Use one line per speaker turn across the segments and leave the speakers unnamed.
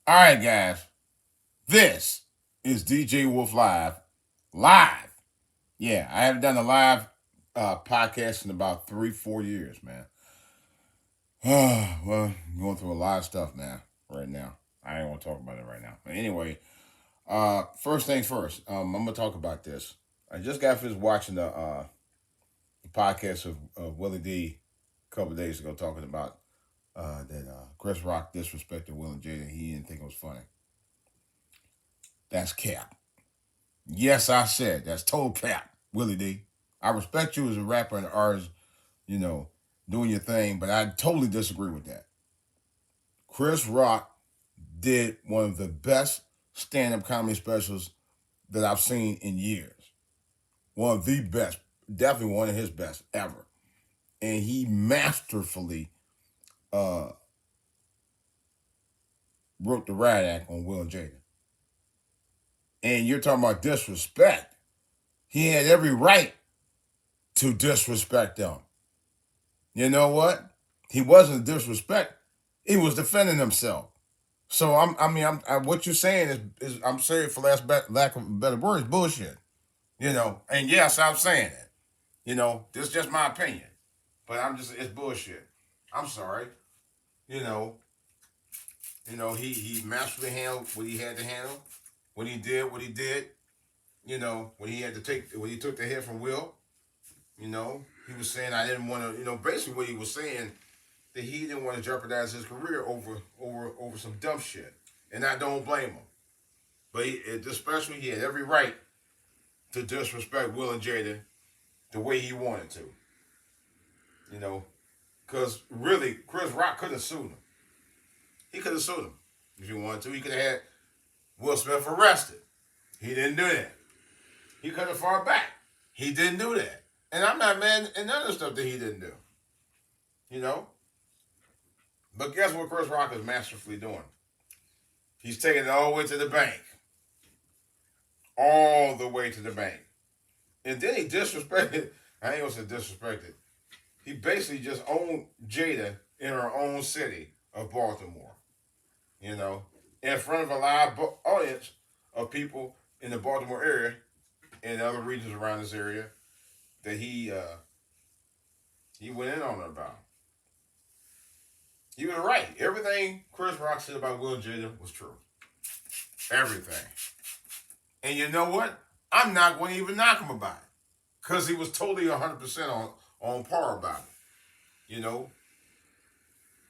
All right, guys. This is DJ Wolf Live. Live. Yeah, I haven't done a live podcast in about 3-4 years, man. Well, I'm going through a lot of stuff, man, right now. I ain't want to talk about it right now. But anyway, first things first, I'm going to talk about this. I just got finished watching the podcast of Willie D a couple of days ago talking about that Chris Rock disrespected Will and Jada. He didn't think it was funny. That's cap. Yes, I said that's total cap, Willie D. I respect you as a rapper and artist, you know, doing your thing, but I totally disagree with that. Chris Rock did one of the best stand-up comedy specials that I've seen in years. One of the best, definitely one of his best ever. And he masterfully wrote the riot act on Will and Jada. And you're talking about disrespect. He had every right to disrespect them. You know what? He wasn't disrespect. He was defending himself. So what you're saying is I'm saying for lack of a better word, is bullshit. You know, and yes, I'm saying it. You know, this is just my opinion, but it's bullshit. I'm sorry. You know, he masterfully handled what he had to handle. When he did what he did, you know, when he took the hit from Will, you know, he was saying I didn't want to, basically what he was saying that he didn't want to jeopardize his career over some dumb shit, and I don't blame him. But especially he had every right to disrespect Will and Jada the way he wanted to, you know, because really Chris Rock could have sued him. He could have sued him if he wanted to. He could have had Will Smith arrested. He didn't do that. He could have fought back. He didn't do that. And I'm not mad at none of the stuff that he didn't do. You know? But guess what Chris Rock is masterfully doing? He's taking it all the way to the bank. All the way to the bank. And then he disrespected, I ain't gonna say disrespected. He basically just owned Jada in her own city of Baltimore. You know? In front of a live audience of people in the Baltimore area and other regions around this area that he went in on her about. He was right. Everything Chris Rock said about Will and Jada was true. Everything. And you know what? I'm not going to even knock him about it. Because he was totally 100% on par about it. You know?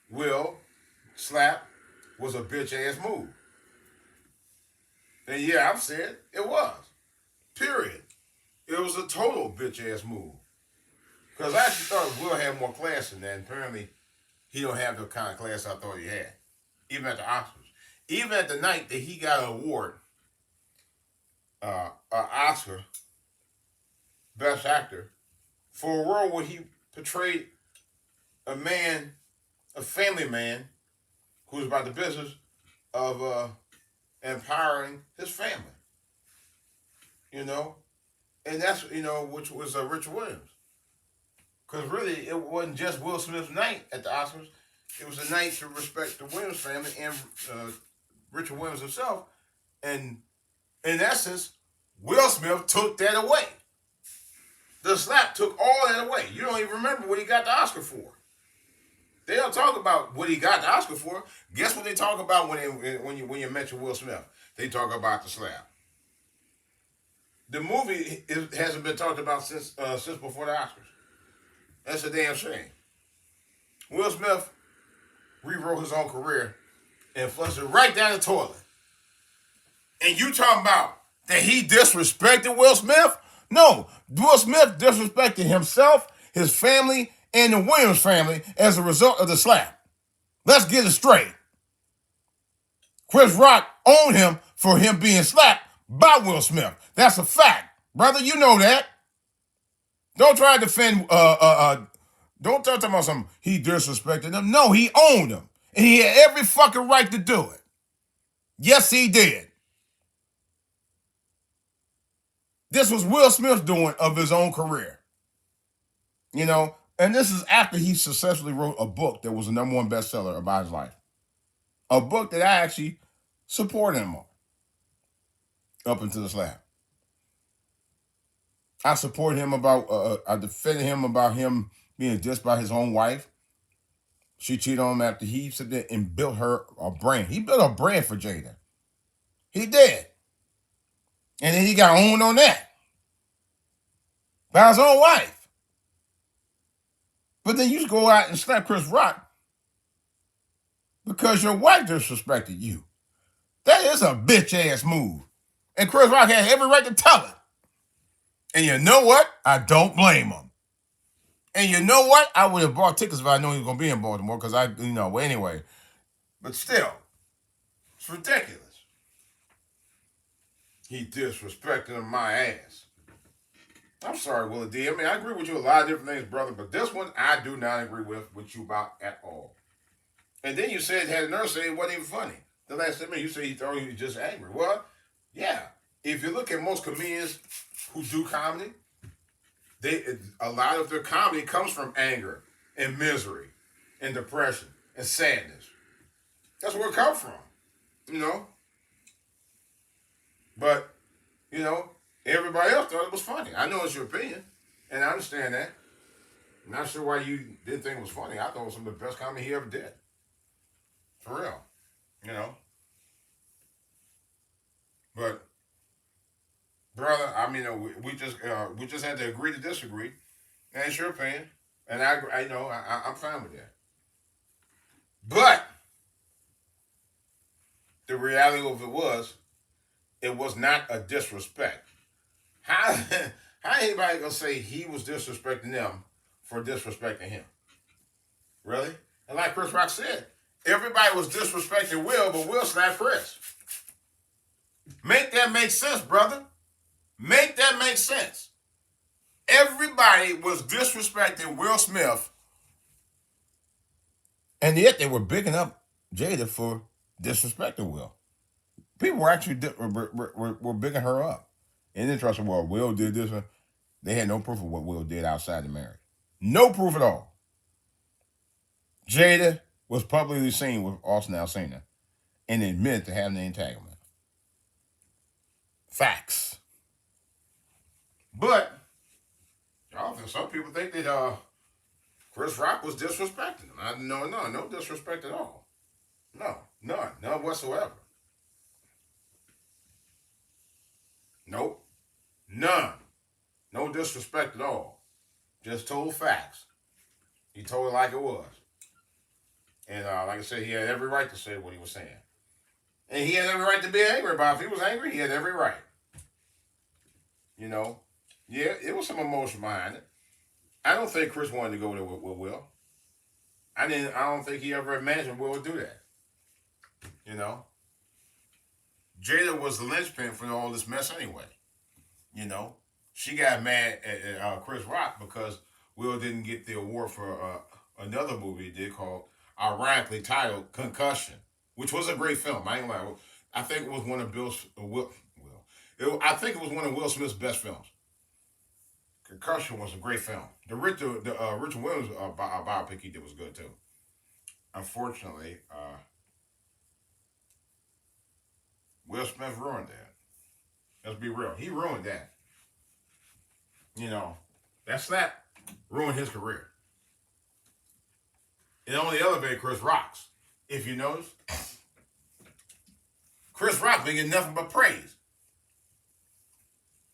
Will slap was a bitch ass move. And yeah, I've said it was. Period. It was a total bitch ass move. Because I actually thought Will had more class than that. And apparently, he don't have the kind of class I thought he had. Even at the Oscars. Even at the night that he got an award, an Oscar, Best Actor, for a role where he portrayed a family man, who's about the business of empowering his family. You know? And that's, which was Richard Williams. Because really, it wasn't just Will Smith's night at the Oscars. It was a night to respect the Williams family and Richard Williams himself. And in essence, Will Smith took that away. The slap took all that away. You don't even remember what he got the Oscar for. They don't talk about what he got the Oscar for. Guess what they talk about when you mention Will Smith? They talk about the slap. The movie hasn't been talked about since before the Oscars. That's a damn shame. Will Smith rewrote his own career and flushed it right down the toilet. And you talking about that he disrespected Will Smith? No, Will Smith disrespected himself, his family, and the Williams family as a result of the slap. Let's get it straight. Chris Rock owned him for him being slapped by Will Smith. That's a fact. Brother, you know that. Don't try to defend, don't talk about something, he disrespected him. No, he owned him. And he had every fucking right to do it. Yes, he did. This was Will Smith's doing of his own career. You know, and this is after he successfully wrote a book that was a #1 bestseller about his life. A book that I actually supporting him up until the slap. I supported him about, I defended him about him being dissed by his own wife. She cheated on him after he said that and built her a brand. He built a brand for Jada. He did. And then he got owned on that by his own wife. But then you go out and slap Chris Rock because your wife disrespected you. That is a bitch ass move. And Chris Rock had every right to tell it. And you know what? I don't blame him. And you know what? I would have bought tickets if I knew he was going to be in Baltimore because anyway. But still, it's ridiculous. He disrespected my ass. I'm sorry, Willie D. I mean, I agree with you a lot of different things, brother, but this one I do not agree with you about at all. And then you said, had a nurse say it wasn't even funny. The last time you said he thought he was just angry. Well, yeah. If you look at most comedians who do comedy, a lot of their comedy comes from anger and misery and depression and sadness. That's where it comes from, you know. But, you know, everybody else thought it was funny. I know it's your opinion, and I understand that. I'm not sure why you didn't think it was funny. I thought it was some of the best comedy he ever did. For real, you know. But, brother, I mean, we just had to agree to disagree, and it's your opinion, and I know I'm fine with that. But the reality of it was not a disrespect. How anybody gonna say he was disrespecting them for disrespecting him? Really? And like Chris Rock said, everybody was disrespecting Will, but Will slapped Chris. Make that make sense, brother. Make that make sense. Everybody was disrespecting Will Smith, and yet they were bigging up Jada for disrespecting Will. People were actually were bigging her up. And then trusting, well, Will did this. They had no proof of what Will did outside the marriage. No proof at all. Jada was publicly seen with Austin Alsina and admitted to having an entanglement. Facts. But some people think that Chris Rock was disrespecting him. No disrespect at all. No, none whatsoever. Nope. None. No disrespect at all. Just told facts. He told it like it was. And like I said, he had every right to say what he was saying. And he had every right to be angry about it. If he was angry, he had every right. You know? Yeah, it was some emotion behind it. I don't think Chris wanted to go there with Will. I don't think he ever imagined Will would do that. You know? Jada was the linchpin for all this mess anyway. You know? She got mad at Chris Rock because Will didn't get the award for another movie he did called, ironically titled, Concussion, which was a great film. I ain't gonna lie. I think it was one of I think it was one of Will Smith's best films. Concussion was a great film. The Richard Williams biopic he did was good too. Unfortunately, Will Smith ruined that. Let's be real. He ruined that. You know, that slap ruined his career. It only elevated Chris Rock's. If you notice, Chris Rock been getting nothing but praise.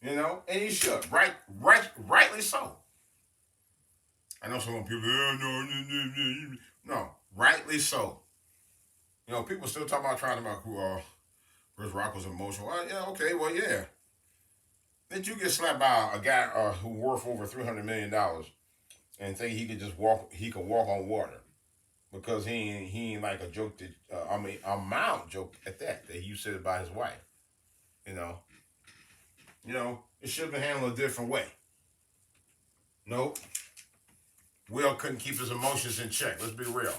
You know, and he should. Rightly so. I know some people, no, rightly so. You know, people still talk about Chris Rock was emotional. Well, yeah, okay, well, yeah. Did you get slapped by a guy who worth over $300 million and think he could walk on water because he ain't like a joke that a mild joke at that you said about his wife. You know, it should have been handled a different way. Nope. Will couldn't keep his emotions in check. Let's be real.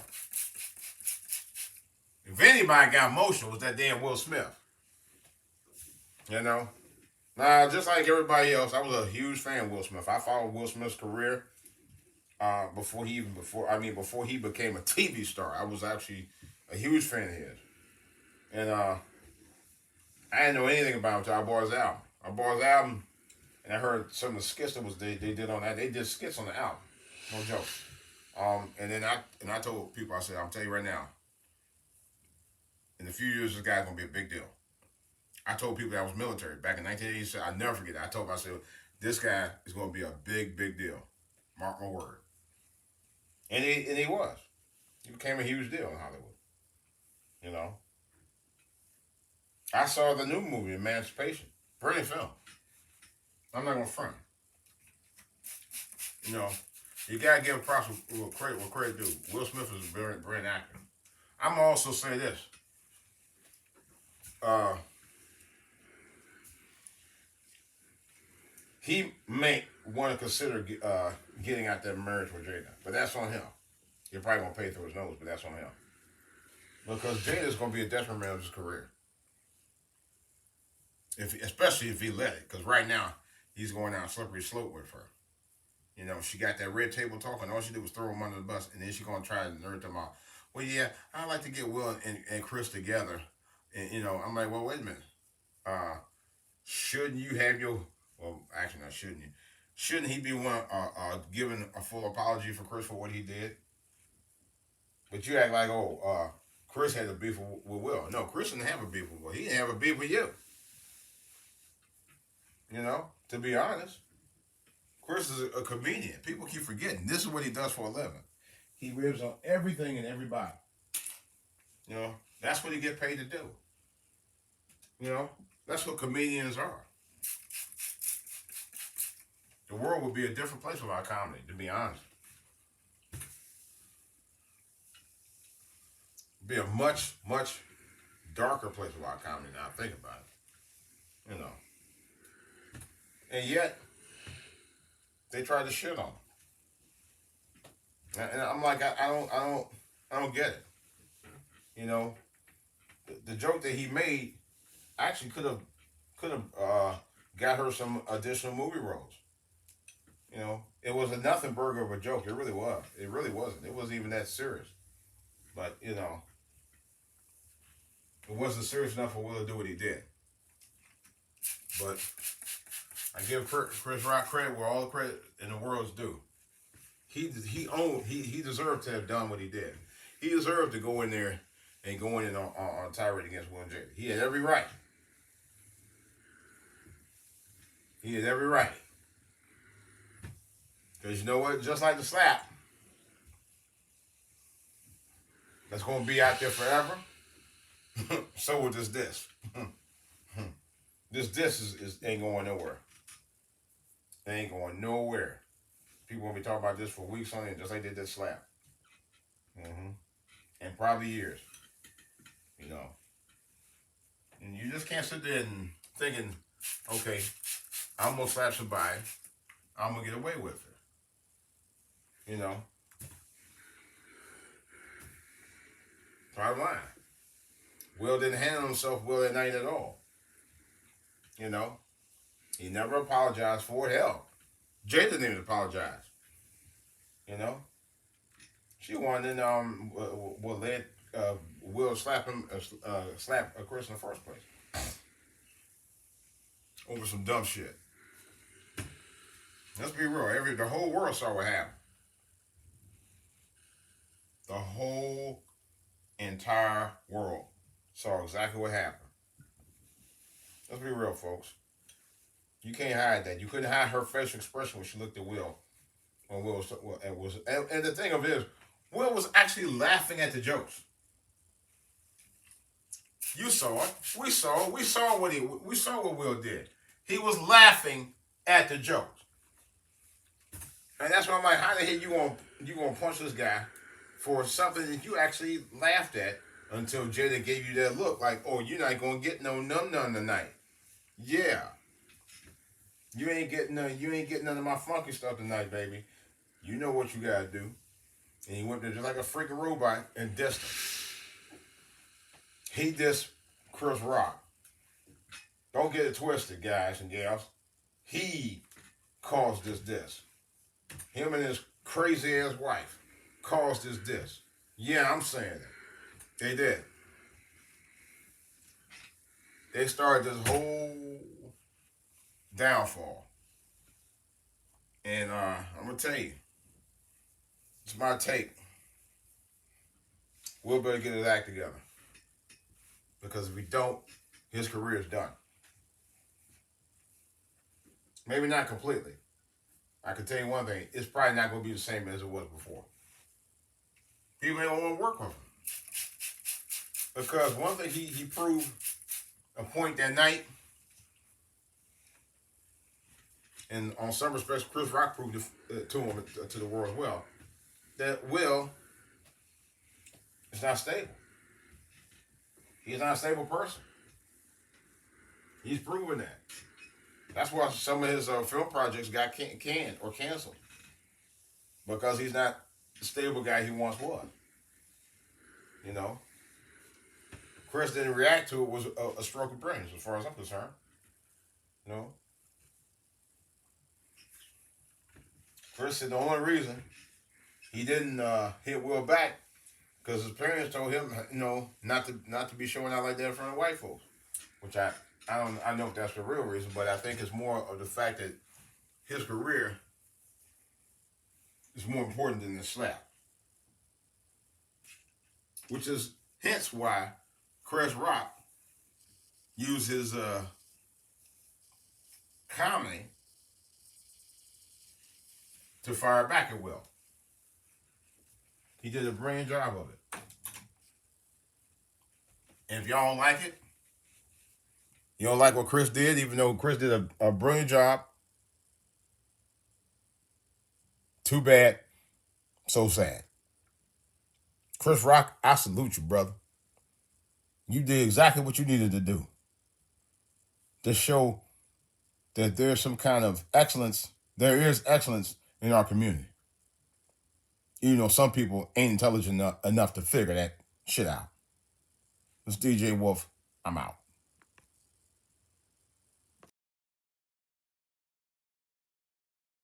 If anybody got emotional, it was that damn Will Smith. You know? Now, just like everybody else, I was a huge fan of Will Smith. I followed Will Smith's career before he became a TV star. I was actually a huge fan of his. And I didn't know anything about him until I bought his album. I bought his album, and I heard some of the skits that they did on that. They did skits on the album, no joke. And then I told people, I said, I'm telling you right now, in a few years, this guy's gonna be a big deal. I told people that I was military back in 1987. I never forget that. I told them, I said, this guy is gonna be a big, big deal. Mark my word. And he was. He became a huge deal in Hollywood. You know. I saw the new movie, Emancipation. Brilliant film. I'm not gonna front. You know, you gotta give props with credit due. Will Smith is a brilliant actor. I'm also say this. He may want to consider getting out that marriage with Jada, but that's on him. You're probably gonna pay through his nose, but that's on him. Because Jada is gonna be a detriment man of his career, especially if he let it. Because right now he's going down a slippery slope with her. You know, she got that red table talk, and all she did was throw him under the bus, and then she's gonna try to nerd them out. Well, yeah, I like to get Will and Chris together, and you know, I'm like, well, wait a minute. Shouldn't you have your well, actually, not shouldn't you? Shouldn't he be one giving a full apology for Chris for what he did? But you act like, Chris had a beef with Will. No, Chris didn't have a beef with Will. He didn't have a beef with you. You know, to be honest, Chris is a comedian. People keep forgetting. This is what he does for a living. He ribs on everything and everybody. You know, that's what he get paid to do. You know, that's what comedians are. The world would be a different place without comedy, to be honest. It'd be a much, much darker place without comedy now. Think about it. You know. And yet, they tried to shit on him. And I'm like, I don't get it. You know, the joke that he made actually could have got her some additional movie roles. You know, it was a nothing burger of a joke. It really was. It really wasn't. It wasn't even that serious. But, you know, it wasn't serious enough for Will to do what he did. But I give Chris Rock credit where all the credit in the world is due. He deserved to have done what he did. He deserved to go in there and go in on a tirade against Will and Jada. He had every right. He had every right. Because you know what? Just like the slap, that's going to be out there forever. So with this diss. This diss is ain't going nowhere. It ain't going nowhere. People will be talking about this for weeks on end, just like they did that slap. And probably years. You know. And you just can't sit there and thinking, okay, I'm going to slap somebody. I'm going to get away with it. You know. Bottom line. Will didn't handle himself well that night at all. You know. He never apologized for it. Hell, Jada didn't even apologize. You know. She wanted will let Will slap Chris in the first place over some dumb shit. Let's be real. The whole world saw what happened. The whole entire world saw exactly what happened. Let's be real, folks. You can't hide that. You couldn't hide her facial expression when she looked at Will. When Will was, and the thing of it is, Will was actually laughing at the jokes. You saw it. We saw it. We saw what Will did. He was laughing at the jokes. And that's why I'm like, how the hell you gonna punch this guy for something that you actually laughed at until Jada gave you that look like, oh, you're not gonna get no none tonight. Yeah. You ain't getting none of my funky stuff tonight, baby. You know what you gotta do. And he went there just like a freaking robot and dissed him. He dissed Chris Rock. Don't get it twisted, guys and gals. He caused this diss. Him and his crazy ass wife caused this diss. Yeah, I'm saying that. They did. they started this whole downfall. And I'm gonna tell you, it's my take. We'll better get his act together. Because if we don't, his career is done. Maybe not completely. I can tell you one thing, it's probably not gonna be the same as it was before. People don't want to work with him. Because one thing he proved a point that night, and on some respects, Chris Rock proved it to him, to the world as well, that Will is not stable. He's not a stable person. He's proven that. That's why some of his film projects got canned or canceled. Because he's not the stable guy he once was. You know? Chris didn't react to it was a stroke of brains, as far as I'm concerned. You know? Chris said the only reason he didn't hit Will back because his parents told him, not to be showing out like that in front of white folks. Which I don't know if that's the real reason, but I think it's more of the fact that his career is more important than the slap. Which is hence why Chris Rock used his comedy to fire back at Will. He did a brilliant job of it. And if y'all don't like it, you don't like what Chris did, even though Chris did a brilliant job, too bad, so sad. Chris Rock, I salute you, brother. You did exactly what you needed to do to show that there's some kind of excellence. There is excellence in our community. Even though some people ain't intelligent enough to figure that shit out. It's DJ Wolf. I'm out.